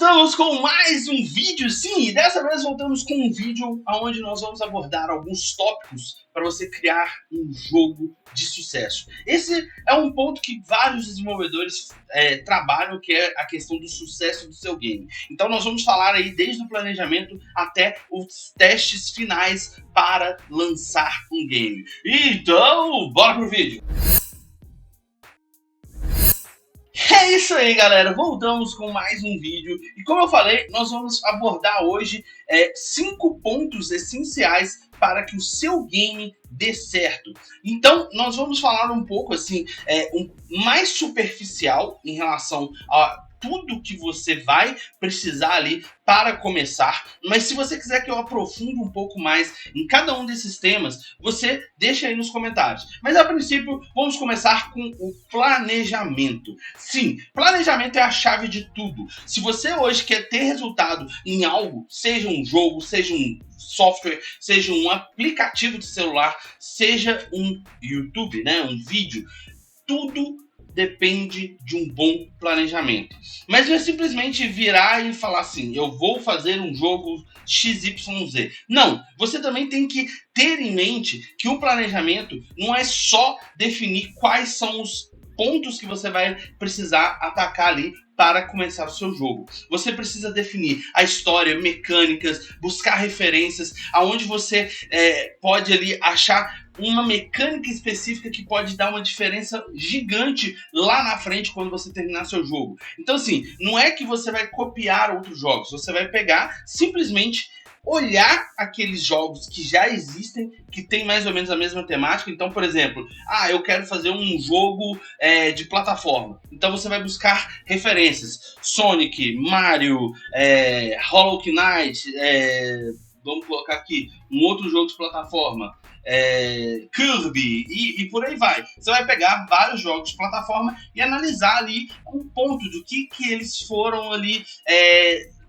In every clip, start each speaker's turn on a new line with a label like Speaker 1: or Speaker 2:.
Speaker 1: Voltamos com mais um vídeo, sim, e dessa vez voltamos com um vídeo onde nós vamos abordar alguns tópicos para você criar um jogo de sucesso. Esse é um ponto que vários desenvolvedores trabalham, que é a questão do sucesso do seu game. Então nós vamos falar aí desde o planejamento até os testes finais para lançar um game. Então, bora pro vídeo! É isso aí, galera, voltamos com mais um vídeo e como eu falei, nós vamos abordar hoje 5 pontos essenciais para que o seu game dê certo. Então, nós vamos falar um pouco assim, mais superficial em relação a tudo que você vai precisar ali para começar, mas se você quiser que eu aprofunde um pouco mais em cada um desses temas, você deixa aí nos comentários. Mas a princípio, vamos começar com o planejamento. Sim, planejamento é a chave de tudo. Se você hoje quer ter resultado em algo, seja um jogo, seja um software, seja um aplicativo de celular, seja um YouTube, né, um vídeo, tudo depende de um bom planejamento. Mas não é simplesmente virar e falar assim, eu vou fazer um jogo XYZ. Não, você também tem que ter em mente que o planejamento não é só definir quais são os pontos que você vai precisar atacar ali para começar o seu jogo. Você precisa definir a história, mecânicas, buscar referências, aonde você pode ali achar uma mecânica específica que pode dar uma diferença gigante lá na frente quando você terminar seu jogo. Então assim, não é que você vai copiar outros jogos, você vai pegar simplesmente olhar aqueles jogos que já existem, que tem mais ou menos a mesma temática. Então, por exemplo, eu quero fazer um jogo de plataforma. Então você vai buscar referências. Sonic, Mario, Hollow Knight, vamos colocar aqui um outro jogo de plataforma. Kirby e por aí vai. Você vai pegar vários jogos de plataforma e analisar ali um ponto do que eles foram ali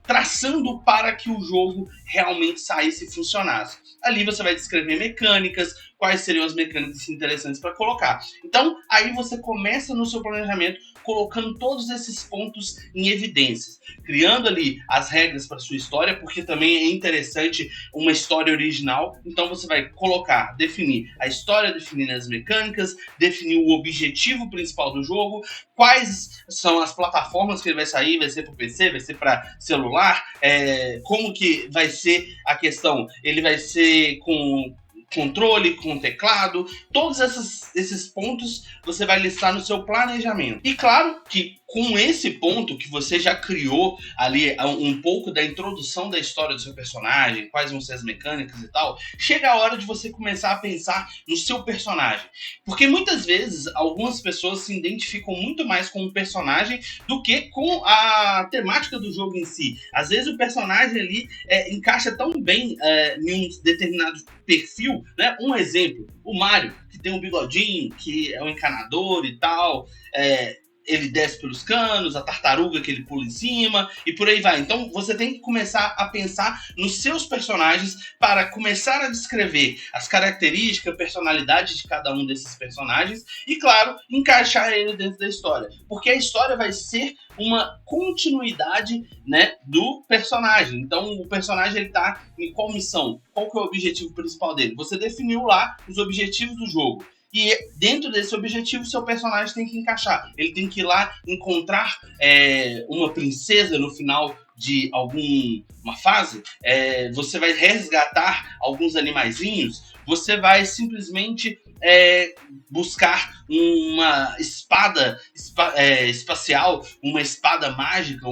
Speaker 1: traçando para que o jogo realmente saísse e funcionasse. Ali você vai descrever mecânicas, quais seriam as mecânicas interessantes para colocar. Então, aí você começa no seu planejamento colocando todos esses pontos em evidências, criando ali as regras para sua história, porque também é interessante uma história original. Então você vai colocar, definir a história, definir as mecânicas, definir o objetivo principal do jogo, quais são as plataformas que ele vai sair, vai ser para PC, vai ser para celular, como que vai ser a questão, ele vai ser com controle, com teclado, todos esses pontos você vai listar no seu planejamento. E claro que com esse ponto que você já criou ali um pouco da introdução da história do seu personagem, quais vão ser as mecânicas e tal, chega a hora de você começar a pensar no seu personagem. Porque muitas vezes algumas pessoas se identificam muito mais com o personagem do que com a temática do jogo em si. Às vezes o personagem ali encaixa tão bem em um determinado perfil, né? Um exemplo, o Mario, que tem um bigodinho, que é um encanador e tal, ele desce pelos canos, a tartaruga que ele pula em cima e por aí vai. Então você tem que começar a pensar nos seus personagens para começar a descrever as características, a personalidade de cada um desses personagens e, claro, encaixar ele dentro da história. Porque a história vai ser uma continuidade, né, do personagem. Então o personagem ele tá em qual missão? Qual que é o objetivo principal dele? Você definiu lá os objetivos do jogo. E dentro desse objetivo, seu personagem tem que encaixar. Ele tem que ir lá encontrar uma princesa no final de alguma fase. Você vai resgatar alguns animaizinhos. Você vai simplesmente buscar uma espada espacial, uma espada mágica,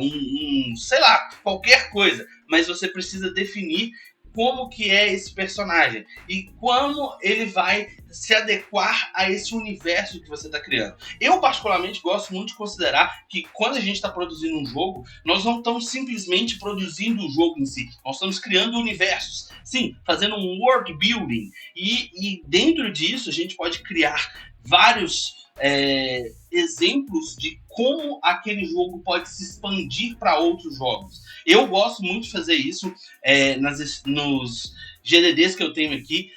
Speaker 1: sei lá, qualquer coisa. Mas você precisa definir como que é esse personagem e como ele vai se adequar a esse universo que você está criando. Eu, particularmente, gosto muito de considerar que quando a gente está produzindo um jogo, nós não estamos simplesmente produzindo o jogo em si, nós estamos criando universos. Sim, fazendo um world building. E dentro disso, a gente pode criar vários exemplos de como aquele jogo pode se expandir para outros jogos. Eu gosto muito de fazer isso nos GDDs que eu tenho aqui,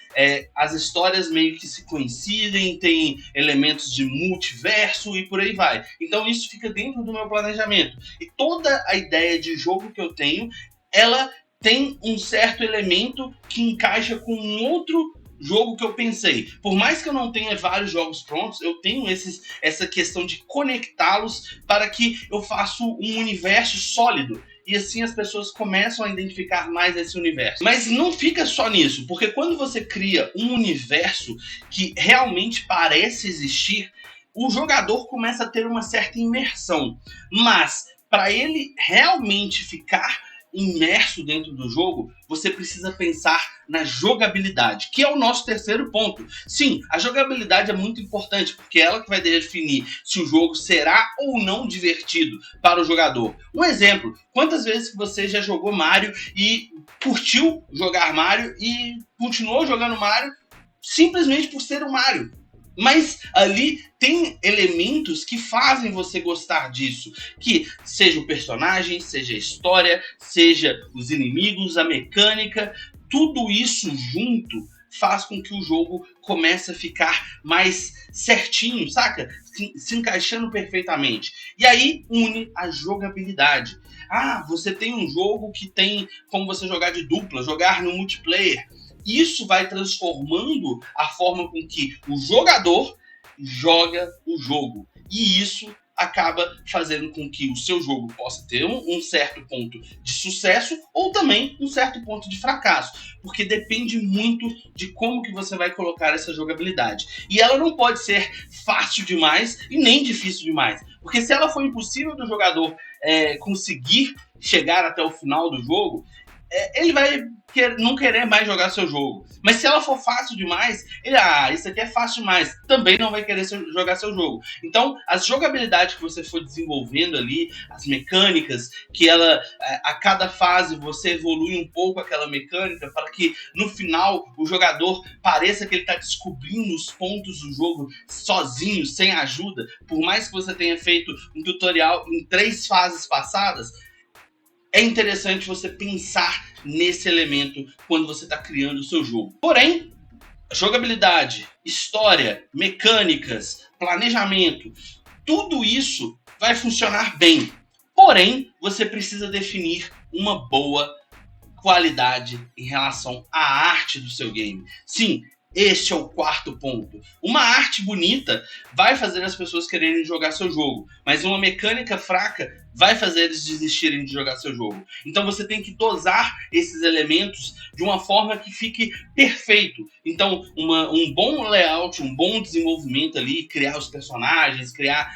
Speaker 1: as histórias meio que se coincidem, tem elementos de multiverso e por aí vai. Então isso fica dentro do meu planejamento. E toda a ideia de jogo que eu tenho, ela tem um certo elemento que encaixa com um outro jogo que eu pensei. Por mais que eu não tenha vários jogos prontos, eu tenho essa questão de conectá-los para que eu faça um universo sólido. E assim as pessoas começam a identificar mais esse universo. Mas não fica só nisso, porque quando você cria um universo que realmente parece existir, o jogador começa a ter uma certa imersão. Mas para ele realmente ficar imerso dentro do jogo, você precisa pensar na jogabilidade, que é o nosso terceiro ponto. Sim, a jogabilidade é muito importante, porque é ela que vai definir se o jogo será ou não divertido para o jogador. Um exemplo, quantas vezes você já jogou Mario e curtiu jogar Mario e continuou jogando Mario simplesmente por ser o Mario? Mas ali tem elementos que fazem você gostar disso. Que seja o personagem, seja a história, seja os inimigos, a mecânica. Tudo isso junto faz com que o jogo comece a ficar mais certinho, saca? Se encaixando perfeitamente. E aí une a jogabilidade. Ah, você tem um jogo que tem como você jogar de dupla, jogar no multiplayer. Isso vai transformando a forma com que o jogador joga o jogo. E isso acaba fazendo com que o seu jogo possa ter um certo ponto de sucesso ou também um certo ponto de fracasso. Porque depende muito de como que você vai colocar essa jogabilidade. E ela não pode ser fácil demais e nem difícil demais. Porque se ela for impossível do jogador conseguir chegar até o final do jogo, ele vai não querer mais jogar seu jogo. Mas se ela for fácil demais, isso aqui é fácil demais, também não vai querer jogar seu jogo. Então, as jogabilidades que você for desenvolvendo ali, as mecânicas, que ela, a cada fase você evolui um pouco aquela mecânica, para que no final o jogador pareça que ele está descobrindo os pontos do jogo sozinho, sem ajuda. Por mais que você tenha feito um tutorial em 3 fases passadas, é interessante você pensar nesse elemento quando você está criando o seu jogo. Porém, jogabilidade, história, mecânicas, planejamento, tudo isso vai funcionar bem. Porém, você precisa definir uma boa qualidade em relação à arte do seu game. Sim, este é o quarto ponto. Uma arte bonita vai fazer as pessoas quererem jogar seu jogo, mas uma mecânica fraca vai fazer eles desistirem de jogar seu jogo. Então você tem que dosar esses elementos de uma forma que fique perfeito. Então um bom layout, um bom desenvolvimento ali, criar os personagens, criar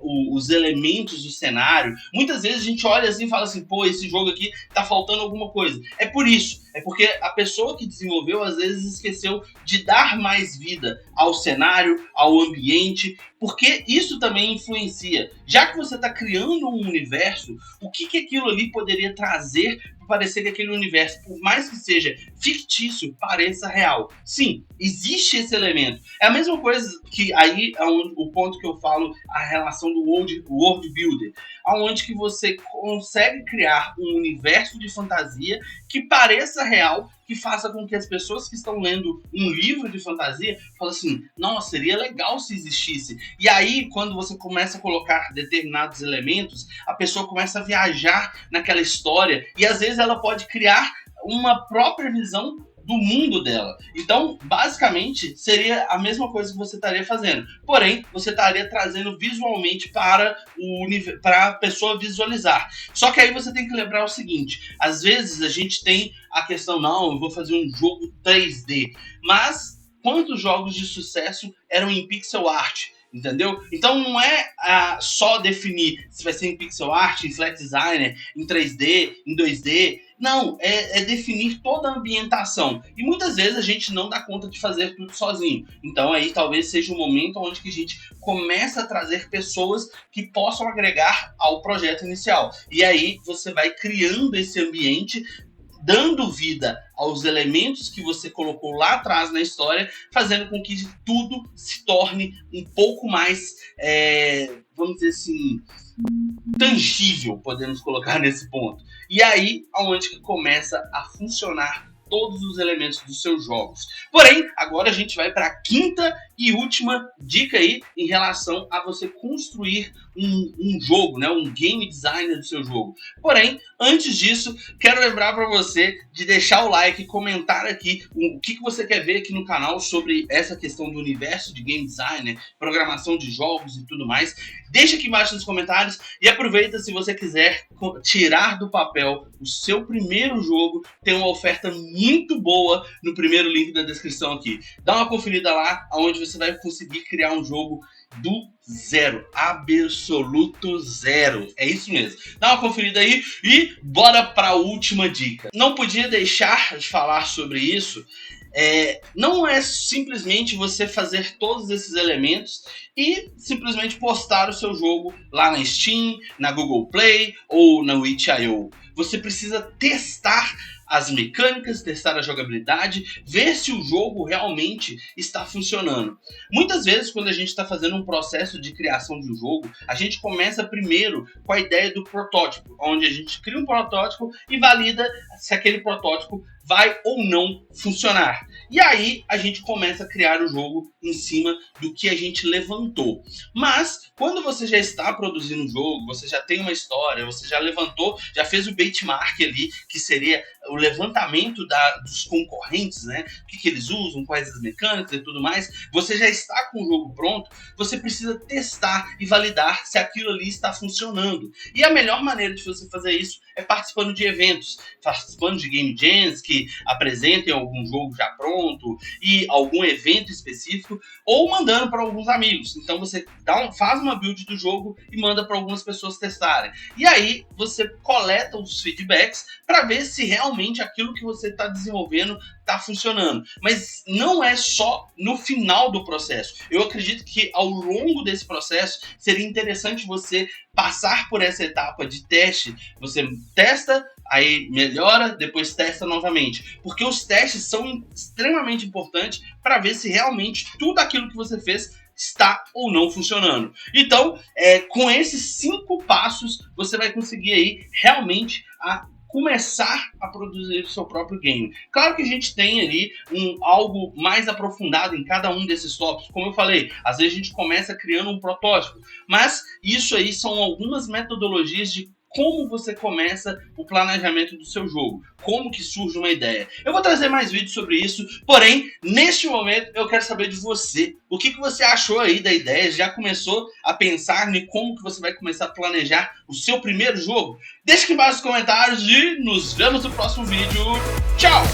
Speaker 1: os elementos do cenário. Muitas vezes a gente olha assim e fala assim, pô, esse jogo aqui tá faltando alguma coisa. É por isso. É porque a pessoa que desenvolveu às vezes esqueceu de dar mais vida ao cenário, ao ambiente, porque isso também influencia. Já que você está criando um universo, o que aquilo ali poderia trazer para parecer que aquele universo, por mais que seja fictício, pareça real? Sim, existe esse elemento. É a mesma coisa que aí é o ponto que eu falo, a relação do world builder, onde que você consegue criar um universo de fantasia que pareça real, que faça com que as pessoas que estão lendo um livro de fantasia falem assim, nossa, seria legal se existisse. E aí, quando você começa a colocar determinados elementos, a pessoa começa a viajar naquela história e às vezes ela pode criar uma própria visão do mundo dela. Então, basicamente, seria a mesma coisa que você estaria fazendo. Porém, você estaria trazendo visualmente para a pessoa visualizar. Só que aí você tem que lembrar o seguinte, às vezes a gente tem a questão, não, eu vou fazer um jogo 3D, mas quantos jogos de sucesso eram em pixel art? Entendeu? Então não é só definir se vai ser em pixel art, em flat designer, em 3D, em 2D. Não, é definir toda a ambientação. E muitas vezes a gente não dá conta de fazer tudo sozinho. Então aí talvez seja um momento onde que a gente começa a trazer pessoas que possam agregar ao projeto inicial. E aí você vai criando esse ambiente, dando vida aos elementos que você colocou lá atrás na história, fazendo com que tudo se torne um pouco mais, vamos dizer assim, tangível, podemos colocar nesse ponto. E aí, aonde que começa a funcionar todos os elementos dos seus jogos. Porém, agora a gente vai para a quinta e última dica aí em relação a você construir um jogo, né? Um game designer do seu jogo. Porém, antes disso, quero lembrar para você de deixar o like, comentar aqui o que você quer ver aqui no canal sobre essa questão do universo de game designer, programação de jogos e tudo mais. Deixa aqui embaixo nos comentários e aproveita se você quiser tirar do papel o seu primeiro jogo. Tem uma oferta muito boa no primeiro link da descrição aqui. Dá uma conferida lá, onde você vai conseguir criar um jogo do zero, absoluto zero. É isso mesmo. Dá uma conferida aí e bora para a última dica. Não podia deixar de falar sobre isso. Não é simplesmente você fazer todos esses elementos e simplesmente postar o seu jogo lá na Steam, na Google Play ou na itch.io. Você precisa testar as mecânicas, testar a jogabilidade, ver se o jogo realmente está funcionando. Muitas vezes, quando a gente está fazendo um processo de criação de um jogo, a gente começa primeiro com a ideia do protótipo, onde a gente cria um protótipo e valida se aquele protótipo vai ou não funcionar. E aí a gente começa a criar o jogo em cima do que a gente levantou. Mas quando você já está produzindo um jogo, você já tem uma história, você já levantou, já fez o benchmark ali, que seria o levantamento dos concorrentes, né? O que eles usam, quais as mecânicas e tudo mais. Você já está com o jogo pronto, você precisa testar e validar se aquilo ali está funcionando. E a melhor maneira de você fazer isso é participando de eventos, participando de game jams que apresentem algum jogo já pronto e algum evento específico, ou mandando para alguns amigos. Então você faz uma build do jogo e manda para algumas pessoas testarem. E aí você coleta os feedbacks para ver se realmente aquilo que você está desenvolvendo está funcionando. Mas não é só no final do processo. Eu acredito que ao longo desse processo seria interessante você passar por essa etapa de teste. Você testa, aí melhora, depois testa novamente. Porque os testes são extremamente importantes para ver se realmente tudo aquilo que você fez está ou não funcionando. Então, com esses 5 passos, você vai conseguir aí realmente começar a produzir o seu próprio game. Claro que a gente tem ali algo mais aprofundado em cada um desses tópicos. Como eu falei, às vezes a gente começa criando um protótipo, mas isso aí são algumas metodologias de como você começa o planejamento do seu jogo, como que surge uma ideia. Eu vou trazer mais vídeos sobre isso, porém, neste momento eu quero saber de você. O que você achou aí da ideia? Já começou a pensar em como que você vai começar a planejar o seu primeiro jogo? Deixa aqui embaixo nos comentários e nos vemos no próximo vídeo. Tchau!